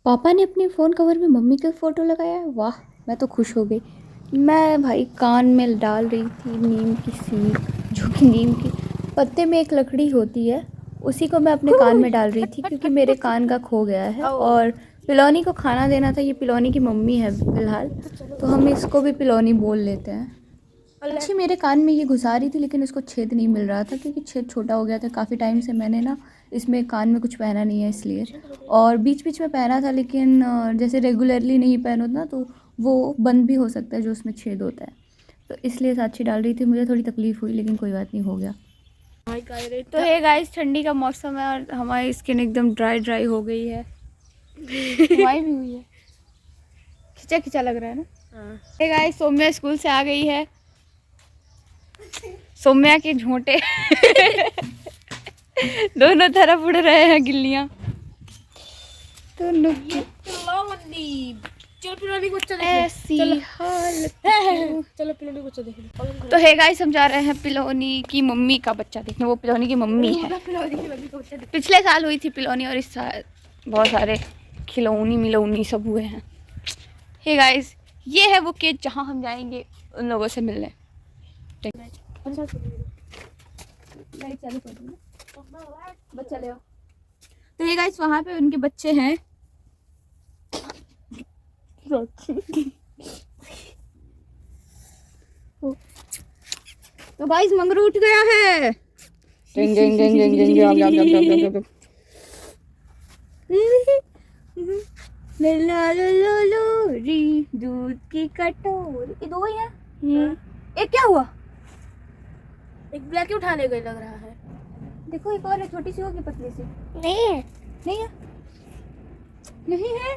पापा ने अपने फ़ोन कवर में मम्मी का फ़ोटो लगाया है। वाह, मैं तो खुश हो गई। मैं भाई कान में डाल रही थी नीम की सीख, जो कि नीम की पत्ते में एक लकड़ी होती है, उसी को मैं अपने कान में डाल रही थी क्योंकि मेरे कान का खो गया है। और पिलौनी को खाना देना था। ये पिलौनी की मम्मी है फ़िलहाल, तो हम इसको भी पिलौनी बोल लेते हैं। अच्छी मेरे कान में ये घुसा रही थी, लेकिन उसको छेद नहीं मिल रहा था क्योंकि छेद छोटा हो गया था। काफ़ी टाइम से मैंने ना इसमें कान में कुछ पहना नहीं है इसलिए। और बीच बीच में पहना था, लेकिन जैसे रेगुलरली नहीं पहनो ना तो वो बंद भी हो सकता है जो उसमें छेद होता है। तो इसलिए साक्षी डाल रही थी। मुझे थोड़ी तकलीफ़ हुई, लेकिन कोई बात नहीं, हो गया। तो है गाइस, ठंडी का मौसम है और हमारी स्किन एकदम ड्राई ड्राई हो गई है। हमारी भी हुई है, खिंचा खिंचा लग रहा है ना। हे गाइस, सौम्या स्कूल से आ गई है। सौम्या के झोंटे दोनों तरफ उड़ रहे हैं गिल्लियां। तो ऐसी हालत। चलो पिलोनी बच्चा देखने। तो हे गाइस, हम जा रहे हैं पिलोनी की मम्मी का बच्चा देखने। वो पिलोनी की मम्मी है। पिछले साल हुई थी पिलोनी और इस साल बहुत सारे खिलौनी मिलौनी सब हुए हैं। हे गाइस, ये है वो केज जहाँ हम जाएंगे उन लोगों से मिलने। बच्चा ले आओ। तो ये गाइस, वहाँ पे उनके बच्चे हैं। तो गाइस, मंगरू उठ गया है। डिंग डिंग डिंग डिंग डिंग लोरी दूध की कटोरी। ये दो ही है। एक क्या हुआ? एक ब्लैक उठाने गए लग रहा है। देखो, एक और है, छोटी सी होगी, पतली सी। नहीं है, नहीं है, नहीं है।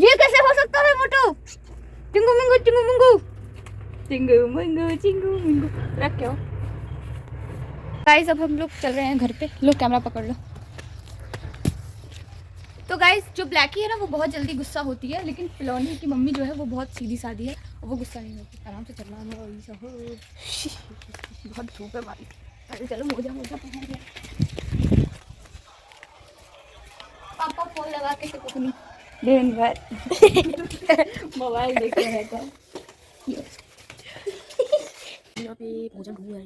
ये कैसे हो सकता है मोटू? टिंगू मिंगू टिंगू मिंगू टिंगू मिंगू टिंगू मिंगू। रख के आओ। गाइस, अब हम लोग चल रहे हैं घर पे। लो कैमरा पकड़ लो। तो गाइस, जो ब्लैकी है ना, वो बहुत जल्दी गुस्सा होती है, लेकिन पिलौनी की मम्मी जो है वो बहुत सीधी सादी है और वो गुस्सा नहीं होती। आराम से चलना है। बहुत धूप है भाई। अरे चलो, मोजा मोजा पहन लिया। पापा फोन लगा के कुछ नहीं, दिन भर मोबाइल देखते रहता है। यहाँ पे भोजन हुआ है।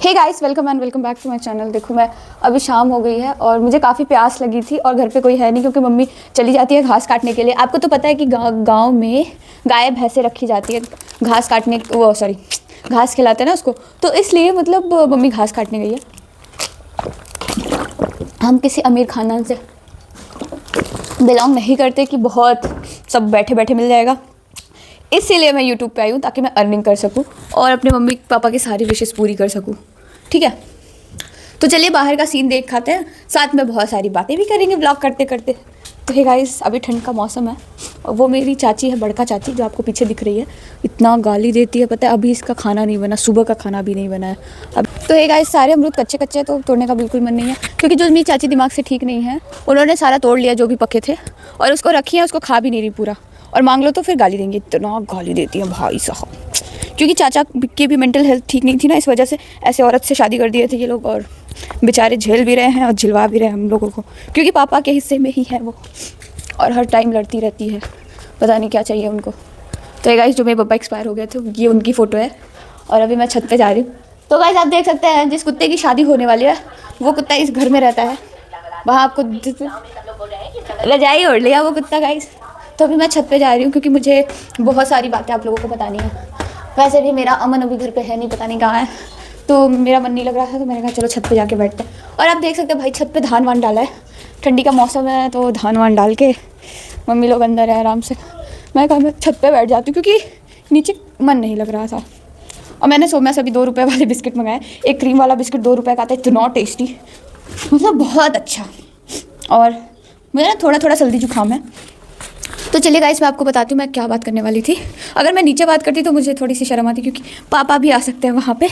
Hey guys, welcome and welcome back to my channel. देखो, मैं अभी शाम हो गई है और मुझे काफ़ी प्यास लगी थी और घर पे कोई है नहीं क्योंकि मम्मी चली जाती है घास काटने के लिए। आपको तो पता है कि गांव में गाय भैंसे रखी जाती है घास काटने, वो सॉरी घास खिलाते हैं ना उसको, तो इसलिए मतलब मम्मी घास काटने गई है। हम किसी अमीर खानदान से बिलोंग नहीं करते कि बहुत सब बैठे बैठे मिल जाएगा। इसीलिए मैं यूट्यूब पे आई हूँ ताकि मैं अर्निंग कर सकूँ और अपने मम्मी पापा की सारी विशेष पूरी कर सकूँ। ठीक है, तो चलिए बाहर का सीन देख खाते हैं, साथ में बहुत सारी बातें भी करेंगे ब्लॉग करते करते। तो हे गाइस, अभी ठंड का मौसम है और वो मेरी चाची है, बड़का चाची, जो आपको पीछे दिख रही है। इतना गाली देती है, पता है। अभी इसका खाना नहीं बना, सुबह का खाना भी नहीं बना है अब। तो हे गाइस, सारे अमरूद कच्चे कच्चे, तो तोड़ने का बिल्कुल मन नहीं है क्योंकि जो मेरी चाची दिमाग से ठीक नहीं है, उन्होंने सारा तोड़ लिया जो भी पके थे और उसको रखी है, उसको खा भी नहीं रही पूरा। और मांग लो तो फिर गाली देंगे। इतना गाली देती है भाई साहब, क्योंकि चाचा की भी मेंटल हेल्थ ठीक नहीं थी ना, इस वजह से ऐसे औरत से शादी कर दिए थे ये लोग। और बेचारे झेल भी रहे हैं और झिलवा भी रहे हैं हम लोगों को, क्योंकि पापा के हिस्से में ही है वो और हर टाइम लड़ती रहती है, पता नहीं क्या चाहिए उनको। तो ये गाइस, जो मेरे पापा एक्सपायर हो गए थे, ये उनकी फ़ोटो है और अभी मैं छत पे जा रही हूँ। तो गाइस, आप देख सकते हैं जिस कुत्ते की शादी होने वाली है वो कुत्ता इस घर में रहता है। वहाँ आपको रजाई ओढ़ लिया वो कुत्ता गाइस। तो अभी मैं छत पे जा रही हूँ क्योंकि मुझे बहुत सारी बातें आप लोगों को बतानी है। वैसे भी मेरा अमन अभी घर पे है नहीं, पता नहीं कहाँ है, तो मेरा मन नहीं लग रहा था, तो मैंने कहा चलो छत पे जाके बैठते हैं। और आप देख सकते हैं भाई, छत पे धान वान डाला है, ठंडी का मौसम है तो धान वान डाल के मम्मी लोग अंदर है आराम से। मैं कहा मैं छत पे बैठ जाती हूँ क्योंकि नीचे मन नहीं लग रहा था। और मैंने सोम्या से अभी 2 रुपये वाले बिस्किट मंगाए। एक क्रीम वाला बिस्किट 2 रुपये का आता है, इतना टेस्टी, मतलब बहुत अच्छा। और मुझे ना थोड़ा थोड़ा सर्दी जुकाम है। तो चलिए गाइस, मैं आपको बताती हूँ मैं क्या बात करने वाली थी। अगर मैं नीचे बात करती तो मुझे थोड़ी सी शर्म आती क्योंकि पापा भी आ सकते हैं वहाँ पे।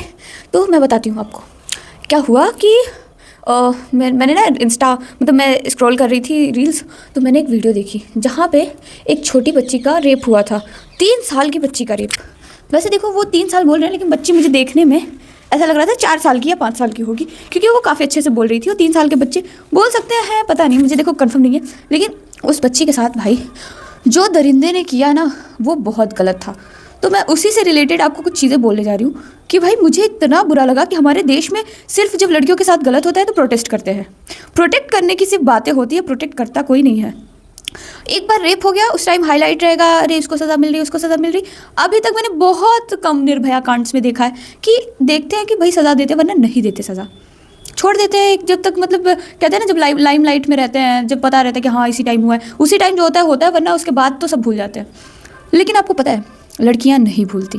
तो मैं बताती हूँ आपको क्या हुआ कि मैंने ना इंस्टा, मतलब मैं स्क्रॉल कर रही थी रील्स, तो मैंने एक वीडियो देखी जहाँ पे एक छोटी बच्ची का रेप हुआ था। 3 साल की बच्ची का रेप। वैसे देखो, वो 3 साल बोल रहे हैं लेकिन बच्ची मुझे देखने में ऐसा लग रहा था 4 साल की या 5 साल की होगी, क्योंकि वो काफ़ी अच्छे से बोल रही थी। और 3 साल के बच्चे बोल सकते हैं, पता नहीं, मुझे देखो कंफर्म नहीं है, लेकिन उस बच्ची के साथ भाई जो दरिंदे ने किया ना वो बहुत गलत था। तो मैं उसी से रिलेटेड आपको कुछ चीज़ें बोलने जा रही हूँ कि भाई मुझे इतना बुरा लगा कि हमारे देश में सिर्फ जब लड़कियों के साथ गलत होता है तो प्रोटेस्ट करते हैं। प्रोटेक्ट करने की सिर्फ बातें होती है, प्रोटेक्ट करता कोई नहीं है। एक बार रेप हो गया उस टाइम हाईलाइट रहेगा, अरे इसको सज़ा मिल रही, उसको सज़ा मिल रही। अभी तक मैंने बहुत कम निर्भया कांड्स में देखा है कि देखते हैं कि भाई सज़ा देते, वरना नहीं देते सज़ा, छोड़ देते हैं जब तक, मतलब कहते हैं ना जब लाइम लाइट में रहते हैं, जब पता रहता है कि हाँ इसी टाइम हुआ है, उसी टाइम जो होता है, वरना उसके बाद तो सब भूल जाते हैं। लेकिन आपको पता है लड़कियां नहीं भूलती,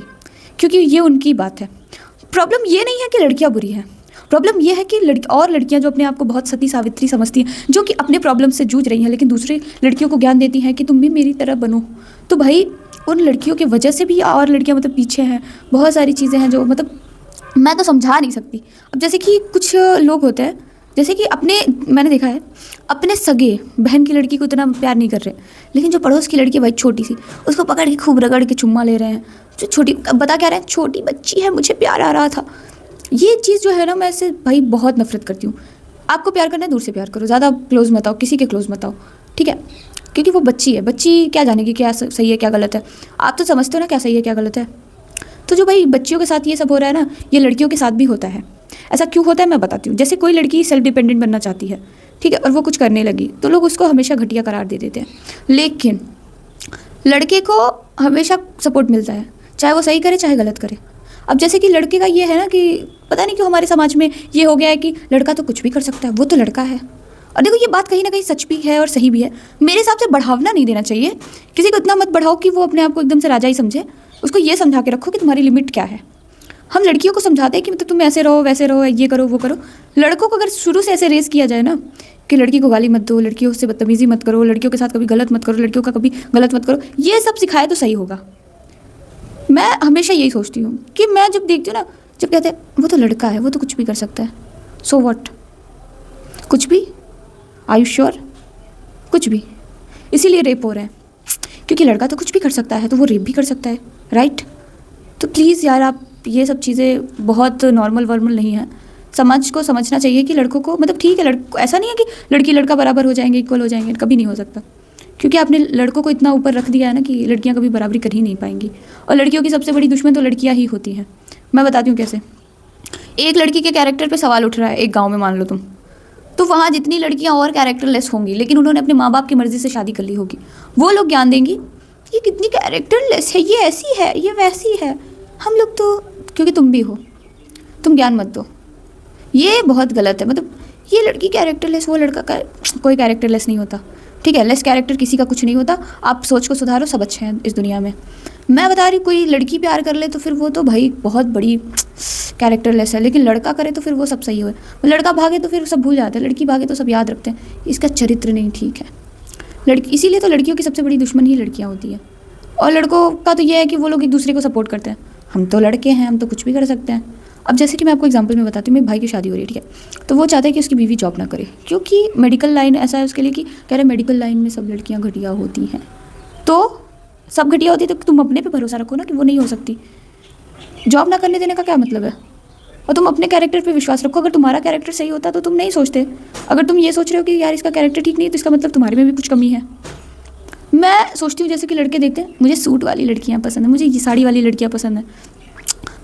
क्योंकि ये उनकी बात है। प्रॉब्लम ये नहीं है कि लड़कियां बुरी हैं, प्रॉब्लम ये है कि लड़कियां जो अपने आप को बहुत सती सावित्री समझती हैं, जो कि अपने प्रॉब्लम से जूझ रही हैं, लेकिन दूसरी लड़कियों को ज्ञान देती हैं कि तुम भी मेरी तरह बनो। तो भाई उन लड़कियों की वजह से भी और लड़कियां मतलब पीछे हैं। बहुत सारी चीज़ें हैं जो मतलब मैं तो समझा नहीं सकती। अब जैसे कि कुछ लोग होते हैं, जैसे कि मैंने देखा है अपने सगे बहन की लड़की को इतना प्यार नहीं कर रहे, लेकिन जो पड़ोस की लड़की भाई छोटी सी, उसको पकड़ के खूब रगड़ के चुम्मा ले रहे हैं। जो छोटी, बता क्या रहे हैं, छोटी बच्ची है, मुझे प्यार आ रहा था। ये चीज़ जो है ना, मैं इससे भाई बहुत नफरत करती हूँ। आपको प्यार करना है दूर से प्यार करो, ज़्यादा क्लोज मत आओ, किसी के क्लोज मत आओ, ठीक है? क्योंकि वो बच्ची है, बच्ची क्या जानेगी क्या सही है क्या गलत है। आप तो समझते हो ना क्या सही है क्या गलत है। तो जो भाई बच्चियों के साथ ये सब हो रहा है ना, ये लड़कियों के साथ भी होता है। ऐसा क्यों होता है मैं बताती हूँ। जैसे कोई लड़की सेल्फ डिपेंडेंट बनना चाहती है, ठीक है, और वो कुछ करने लगी तो लोग उसको हमेशा घटिया करार दे देते हैं, लेकिन लड़के को हमेशा सपोर्ट मिलता है, चाहे वो सही करे चाहे गलत करे। अब जैसे कि लड़के का ये है ना कि पता नहीं क्यों हमारे समाज में ये हो गया है कि लड़का तो कुछ भी कर सकता है, वो तो लड़का है। और देखो ये बात कहीं ना कहीं सच भी है और सही भी है। मेरे हिसाब से बढ़ावना नहीं देना चाहिए, किसी को इतना मत बढ़ाओ कि वो अपने आप को एकदम से राजा ही समझे। उसको ये समझा के रखो कि तुम्हारी लिमिट क्या है। हम लड़कियों को समझाते हैं कि मतलब तुम ऐसे रहो वैसे रहो, ये करो वो करो। लड़कों को अगर शुरू से ऐसे रेस किया जाए ना कि लड़की को गाली मत दो, लड़कियों से बदतमीजी मत करो, लड़कियों के साथ कभी गलत मत करो, लड़कियों का कभी गलत मत करो, ये सब सिखाए तो सही होगा। मैं हमेशा यही सोचती हूँ कि मैं जब देखती हूँ ना, जब कहते हैं वो तो लड़का है, वो तो कुछ भी कर सकता है, सो व्हाट, कुछ भी, आर यू श्योर, कुछ भी। इसीलिए रेप हो रहा है, क्योंकि लड़का तो कुछ भी कर सकता है, तो वो रेप भी कर सकता है, राइट? तो प्लीज़ यार, आप ये सब चीज़ें बहुत नॉर्मल वर्मल नहीं है। समाज को समझना चाहिए कि लड़कों को, मतलब ठीक है, ऐसा नहीं है कि लड़की लड़का बराबर हो जाएंगे, इक्वल हो जाएंगे, कभी नहीं हो सकता। क्योंकि आपने लड़कों को इतना ऊपर रख दिया है ना कि लड़कियां कभी बराबरी कर ही नहीं पाएंगी। और लड़कियों की सबसे बड़ी दुश्मन तो लड़कियां ही होती हैं। मैं बताती हूँ कैसे। एक लड़की के कैरेक्टर पे सवाल उठ रहा है एक गाँव में, मान लो तुम, तो वहाँ जितनी लड़कियाँ और कैरेक्टरलेस होंगी, लेकिन उन्होंने अपने माँ बाप की मर्ज़ी से शादी कर ली होगी, वो लोग ज्ञान देंगी ये कितनी कैरेक्टरलेस है, ये ऐसी है, ये वैसी है। हम लोग तो, क्योंकि तुम भी हो, तुम ज्ञान मत दो, ये बहुत गलत है। मतलब ये लड़की कैरेक्टरलेस, वो लड़का कोई कैरेक्टरलेस नहीं होता, ठीक है? लेस कैरेक्टर किसी का कुछ नहीं होता। आप सोच को सुधारो, सब अच्छे हैं इस दुनिया में। मैं बता रही, कोई लड़की प्यार कर ले तो फिर वो तो भाई बहुत बड़ी कैरेक्टरलेस है, लेकिन लड़का करे तो फिर वो सब सही हो। लड़का भागे तो फिर सब भूल जाते हैं, लड़की भागे तो सब याद रखते हैं, इसका चरित्र नहीं ठीक है। लड़की, इसीलिए तो लड़कियों की सबसे बड़ी दुश्मन ही लड़कियाँ होती है। और लड़कों का तो ये है कि वो लोग एक दूसरे को सपोर्ट करते हैं, हम तो लड़के हैं, हम तो कुछ भी कर सकते हैं। अब जैसे कि मैं आपको एग्जांपल में बताती हूँ, मेरे भाई की शादी हो रही है, ठीक है, तो वो चाहता है कि उसकी बीवी जॉब ना करे, क्योंकि मेडिकल लाइन ऐसा है उसके लिए कि कह रहे मेडिकल लाइन में सब लड़कियाँ घटिया होती हैं। तो सब घटिया होती है तो तुम अपने पे भरोसा रखो ना कि वो नहीं हो सकती। जॉब ना करने देने का क्या मतलब है? और तुम अपने कैरेक्टर पे विश्वास रखो। अगर तुम्हारा कैरेक्टर सही होता तो तुम नहीं सोचते। अगर तुम ये सोच रहे हो कि यार इसका कैरेक्टर ठीक नहीं है, तो इसका मतलब तुम्हारे में भी कुछ कमी है। मैं सोचती हूँ जैसे कि लड़के देखते हैं, मुझे सूट वाली लड़कियाँ पसंद है, मुझे ये साड़ी वाली लड़कियाँ पसंद है।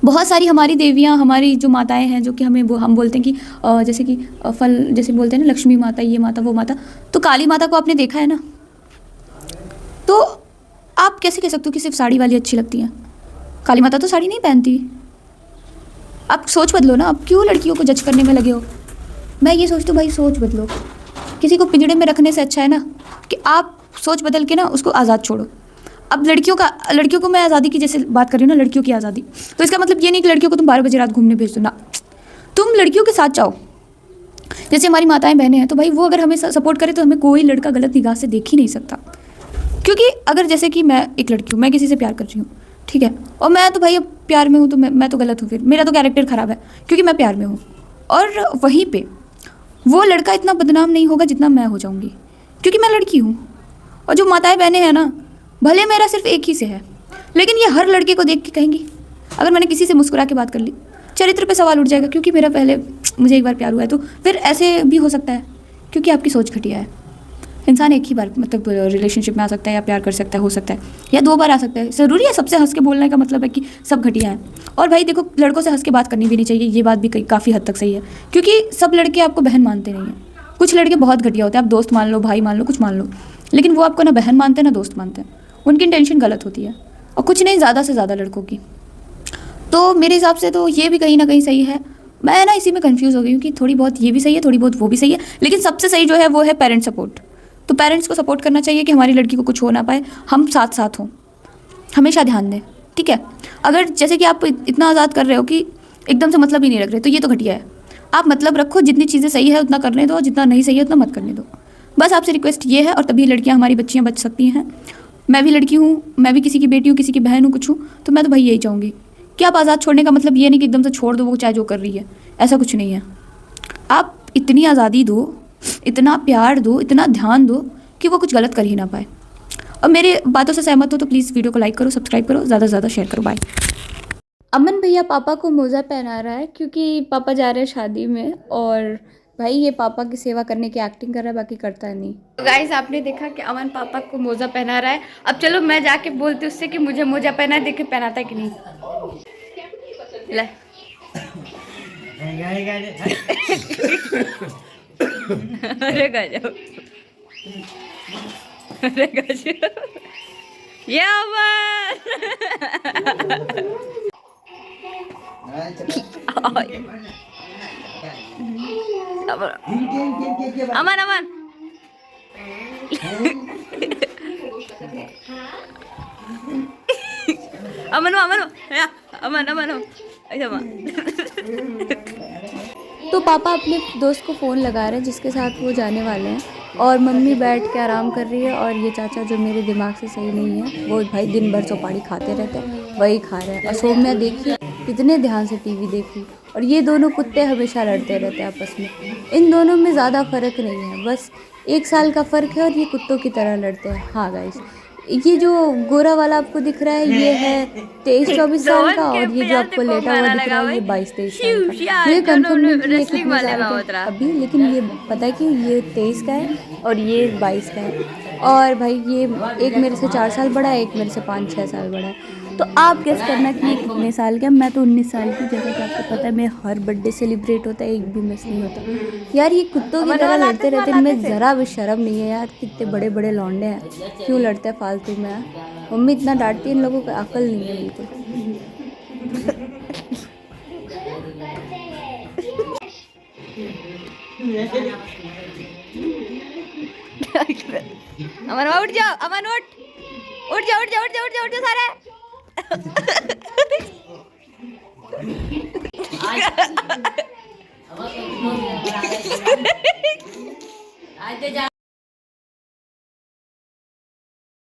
बहुत सारी हमारी देवियाँ, हमारी जो माताएं हैं, जो कि हम बोलते हैं कि जैसे कि फल, जैसे बोलते हैं ना, लक्ष्मी माता, ये माता वो माता। तो काली माता को आपने देखा है ना, तो आप कैसे कह सकते हो कि सिर्फ साड़ी वाली अच्छी लगती हैं? काली माता तो साड़ी नहीं पहनती। आप सोच बदलो ना, आप क्यों लड़कियों को जज करने में लगे हो? मैं ये सोचती हूँ भाई, सोच बदलो। किसी को पिंजड़े में रखने से अच्छा है ना कि आप सोच बदल के ना उसको आज़ाद छोड़ो। अब लड़कियों को मैं आज़ादी की जैसे बात कर रही हूँ ना, लड़कियों की आज़ादी, तो इसका मतलब ये नहीं कि लड़कियों को तुम 12 बजे रात घूमने भेज दो ना। तुम लड़कियों के साथ जाओ। जैसे हमारी माताएं बहनें हैं, तो भाई वो अगर हमें सपोर्ट करे तो हमें कोई लड़का गलत निगाह से देख ही नहीं सकता। क्योंकि अगर जैसे कि मैं एक लड़की हूँ, मैं किसी से प्यार कर रही हूँ, ठीक है, और मैं तो भाई अब प्यार में हूँ, तो मैं तो गलत हूँ, फिर मेरा तो कैरेक्टर ख़राब है क्योंकि मैं प्यार में हूँ। और वहीं पे वो लड़का इतना बदनाम नहीं होगा जितना मैं हो जाऊँगी, क्योंकि मैं लड़की हूँ। और जो माताएं बहनें हैं ना, भले मेरा सिर्फ एक ही से है, लेकिन ये हर लड़के को देख के कहेंगी, अगर मैंने किसी से मुस्कुरा के बात कर ली, चरित्र पे सवाल उठ जाएगा, क्योंकि मेरा पहले मुझे एक बार प्यार हुआ है, तो फिर ऐसे भी हो सकता है क्योंकि आपकी सोच घटिया है। इंसान एक ही बार मतलब रिलेशनशिप में आ सकता है या प्यार कर सकता है, हो सकता है, या 2 बार आ सकता है। ज़रूरी है सबसे हंस के बोलने का मतलब है कि सब घटिया है? और भाई देखो, लड़कों से हंस के बात करनी भी नहीं चाहिए, ये बात भी काफ़ी हद तक सही है, क्योंकि सब लड़के आपको बहन मानते नहीं हैं। कुछ लड़के बहुत घटिया होते हैं, आप दोस्त मान लो, भाई मान लो, कुछ मान लो, लेकिन वो आपको ना बहन मानते हैं ना दोस्त मानते हैं। उनकी इंटेंशन गलत होती है, और कुछ नहीं, ज़्यादा से ज़्यादा लड़कों की। तो मेरे हिसाब से तो ये भी कहीं ना कहीं सही है। मैं ना इसी में कंफ्यूज हो गई हूँ कि थोड़ी बहुत ये भी सही है, थोड़ी बहुत वो भी सही है, लेकिन सबसे सही जो है वो है पेरेंट सपोर्ट। तो पेरेंट्स को सपोर्ट करना चाहिए कि हमारी लड़की को कुछ हो ना पाए, हम साथ साथ हों, हमेशा ध्यान दें, ठीक है। अगर जैसे कि आप इतना आज़ाद कर रहे हो कि एकदम से मतलब ही नहीं रख रहे, तो ये तो घटिया है। आप मतलब रखो, जितनी चीज़ें सही है उतना करने दो, जितना नहीं सही है उतना मत करने दो। बस आपसे रिक्वेस्ट ये है, और तभी लड़कियाँ, हमारी बच्चियाँ बच सकती हैं। मैं भी लड़की हूँ, मैं भी किसी की बेटी हूँ, किसी की बहन हूँ, कुछ हूँ, तो मैं तो भाई यही चाहूँगी कि आप आज़ाद छोड़ने का मतलब ये नहीं कि एकदम से छोड़ दो वो चाहे जो कर रही है, ऐसा कुछ नहीं है। आप इतनी आज़ादी दो, इतना प्यार दो, इतना ध्यान दो कि वो कुछ गलत कर ही ना पाए। और मेरे बातों से सहमत हो तो प्लीज़ वीडियो को लाइक करो, सब्सक्राइब करो, ज़्यादा से ज़्यादा शेयर करो। बाय। अमन भैया पापा को मोज़ा पहना रहा है क्योंकि पापा जा रहे हैं शादी में, और भाई ये पापा की सेवा करने की एक्टिंग कर रहा है, बाकी करता है नहीं। तो गाइस, आपने देखा कि अमन पापा को मोज़ा पहना रहा है। अब चलो मैं जाके बोलती हूँ उससे कि मुझे मोज़ा पहना है, देखे पहनाता है कि नहीं। ले अरे गजब, अरे गजब, ये अमन अमन अमन अमन अमन अमन अमन अमन। तो पापा अपने दोस्त को फ़ोन लगा रहे हैं जिसके साथ वो जाने वाले हैं, और मम्मी बैठ के आराम कर रही है, और ये चाचा जो मेरे दिमाग से सही नहीं है, वो भाई दिन भर चौपाड़ी खाते रहते हैं, वही खा रहे हैं। और सौम्या देखिए कितने ध्यान से टीवी देख रही, और ये दोनों कुत्ते हमेशा लड़ते रहते हैं आपस में। इन दोनों में ज़्यादा फ़र्क नहीं है, बस 1 साल का फ़र्क है, और ये कुत्तों की तरह लड़ते हैं। हाँ गाइस, ये जो गोरा वाला आपको दिख रहा है ये है 23-24 साल का, और ये जो आपको लेटा हुआ दिख रहा है ये 22-23 साल का। ये कंफर्म नहीं कि ये कितने साल का अभी, लेकिन ये पता है कि ये 23 का है और ये 22 का है। और भाई ये एक मेरे से 4 साल बड़ा है, एक मेरे से 5-6 साल बड़ा है। तो आप गेस करना कि ये कितने साल का है। मैं तो 19 साल की, जैसा कि आपको पता है मैं हर बर्थडे सेलिब्रेट होता है, एक भी मिस नहीं होता। यार ये कुत्तों की तरह लड़ते रहते हैं, इनमें ज़रा भी शर्म नहीं है यार। कितने बड़े बड़े लौंडे हैं, क्यों लड़ते हैं फालतू में यार। मम्मी इतना डांटती है, इन लोगों को अकल नहीं है बिल्कुल। अमन उठ जाओ, अमन उठ, उठ जाओ, उठ जाओ, उठ जाओ, उठ जाओ, उठ जाओ सारा। आज